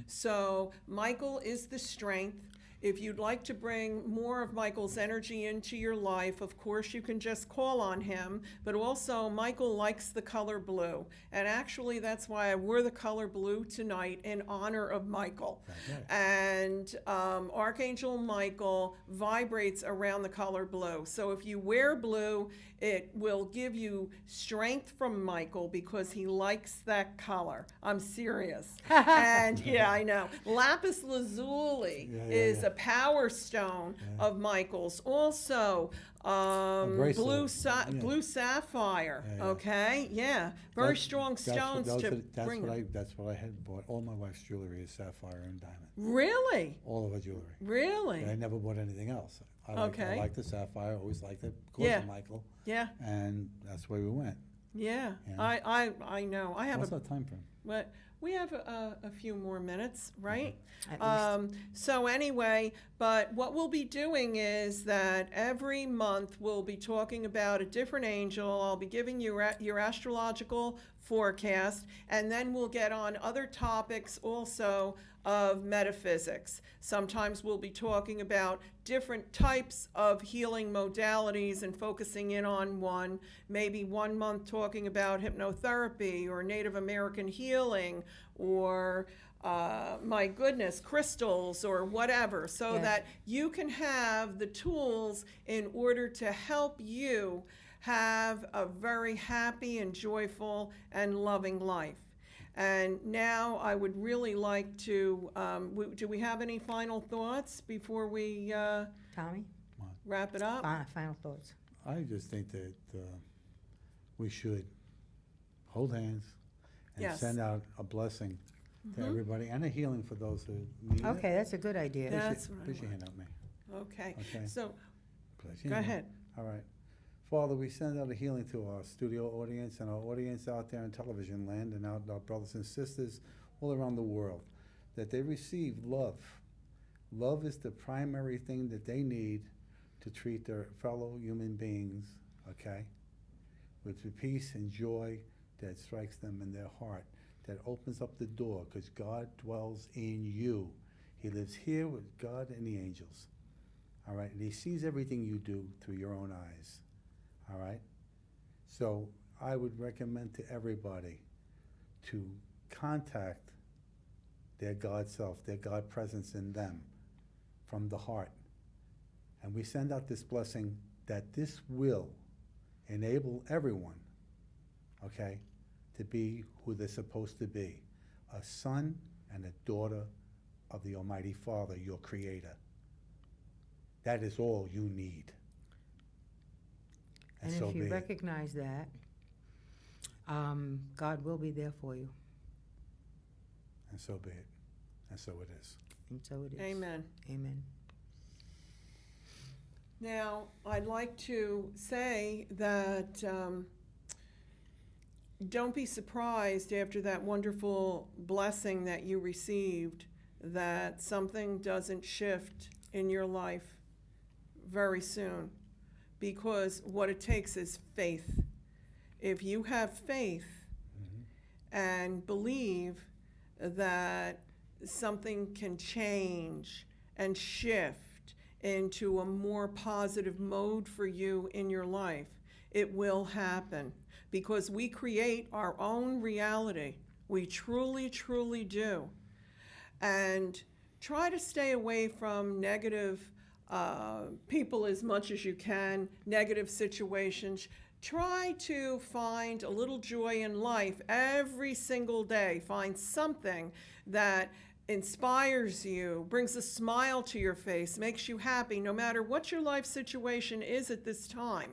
So Michael is the strength. If you'd like to bring more of Michael's energy into your life, of course, you can just call on him. But also, Michael likes the color blue. And actually, that's why I wore the color blue tonight in honor of Michael. Right. And Archangel Michael vibrates around the color blue. So if you wear blue, it will give you strength from Michael because he likes that color. I'm serious. And yeah, I know. Lapis lazuli Yeah, is yeah. a Power Stone of Michael's. Also, bracelet. blue sapphire. Yeah, yeah. Okay, yeah, very That- strong stones bring them. That's what I had bought. All my wife's jewelry is sapphire and diamond. Really, All of her jewelry. really. And I never bought anything else. I Okay. like the sapphire. Always liked it because Yeah. of Michael. Yeah, And that's where we went. yeah. Yeah. I know. I have What's a. our time frame? But we have a few more minutes, right? At least. So anyway, but what we'll be doing is that every month we'll be talking about a different angel. I'll be giving you your astrological forecast, and then we'll get on other topics also of metaphysics. Sometimes we'll be talking about different types of healing modalities and focusing in on one. Maybe 1 month talking about hypnotherapy or Native American healing or my goodness, crystals or whatever, so Yeah. that you can have the tools in order to help you have a very happy and joyful and loving life. And now I would really like to, do we have any final thoughts before we Tommy, wrap it up? final thoughts. I just think that we should hold hands and Yes. send out a blessing to everybody and a healing for those who need it. Okay, that's a good idea. That's what I Put your want. hand up, me. Okay, Okay. so, Place your go hand. ahead. All right. Father, we send out a healing to our studio audience and our audience out there in television land and our brothers and sisters all around the world, that they receive love. Love is the primary thing that they need to treat their fellow human beings, okay, with the peace and joy that strikes them in their heart, that opens up the door, because God dwells in you. He lives here with God and the angels, all right? And he sees everything you do through your own eyes. All right? So I would recommend to everybody to contact their God self, their God presence in them from the heart. And we send out this blessing that this will enable everyone, okay, to be who they're supposed to be, a son and a daughter of the Almighty Father, your Creator. That is all you need. And so if you be it. recognize that, God will be there for you, And so be it. And so it is. and so it is. Amen. Amen. Now, I'd like to say that don't be surprised after that wonderful blessing that you received that something doesn't shift in your life very soon, because what it takes is faith. If you have faith and believe that something can change and shift into a more positive mode for you in your life, it will happen, because we create our own reality. We truly, truly do. And try to stay away from negative people as much as you can, negative situations. Try to find a little joy in life every single day. Find something that inspires you, brings a smile to your face, makes you happy, no matter what your life situation is at this time.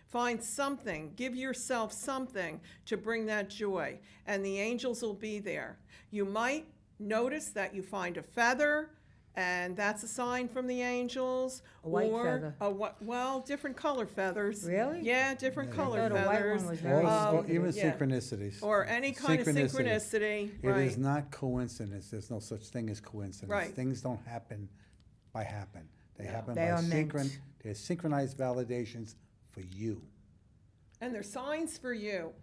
Find something, give yourself something to bring that joy, and the angels will be there. You might notice that you find a feather, and that's a sign from the angels. A white or feather. Well, different color feathers. Really? Yeah, different Yeah. color I thought a white feathers. one was very Or even yeah. synchronicities. Or any kind of synchronicity. It Right. is not coincidence. There's no such thing as coincidence. Right. Things don't happen by happen. They happen They by are meant. They're synchronized validations for you. And they're signs for you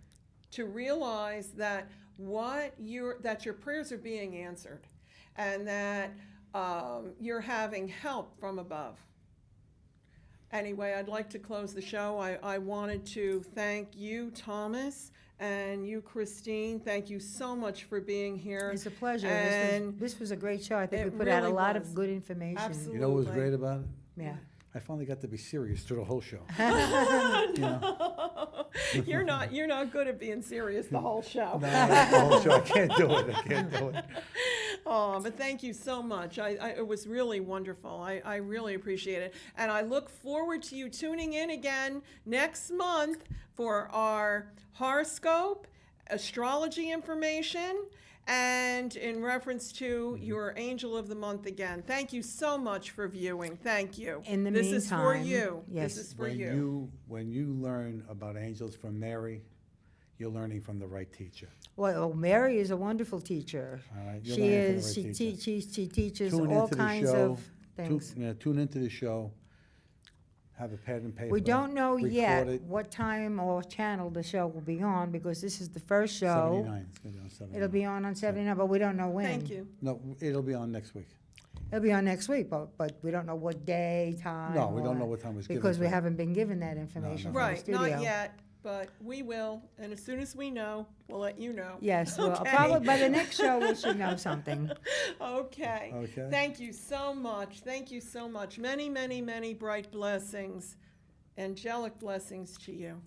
to realize that that your prayers are being answered, and that you're having help from above. Anyway, I'd like to close the show. I wanted to thank you, Thomas, and you, Christine. Thank you so much for being here. It's a pleasure. And This was a great show. I think it we put out a really lot was. of good information. Absolutely. You know what was great about it? Yeah. I finally got to be serious through the whole show. You're not good at being serious the whole show. No, the whole show. I can't do it. Oh, but thank you so much. It was really wonderful. I really appreciate it. And I look forward to you tuning in again next month for our horoscope, astrology information, and in reference to your Angel of the Month again. Thank you so much for viewing. Thank you. In the this is for meantime, you. yes. This is for When you learn about angels from Mary, you're learning from the right teacher. Well, Mary is a wonderful teacher. All right, you're She learning from the is. right She teacher. she teaches Tune all into the kinds show. of things. Tune into the show. Have a pad and paper. We don't know record yet it. what time or channel the show will be on because this is the first show. 79. It's gonna be on 79. It'll be on 79, but we don't know when. Thank you. No, it'll be on next week. It'll be on next week, but we don't know what day, time. No, we don't or- know what time it's given. Because we to. haven't been given that information from the Right, studio. not yet, but we will. And as soon as we know, we'll let you know. Yes, well, Okay. probably by the next show we should know something. Okay. Okay. Thank you so much. Thank you so much. Many, many, many bright blessings, angelic blessings to you.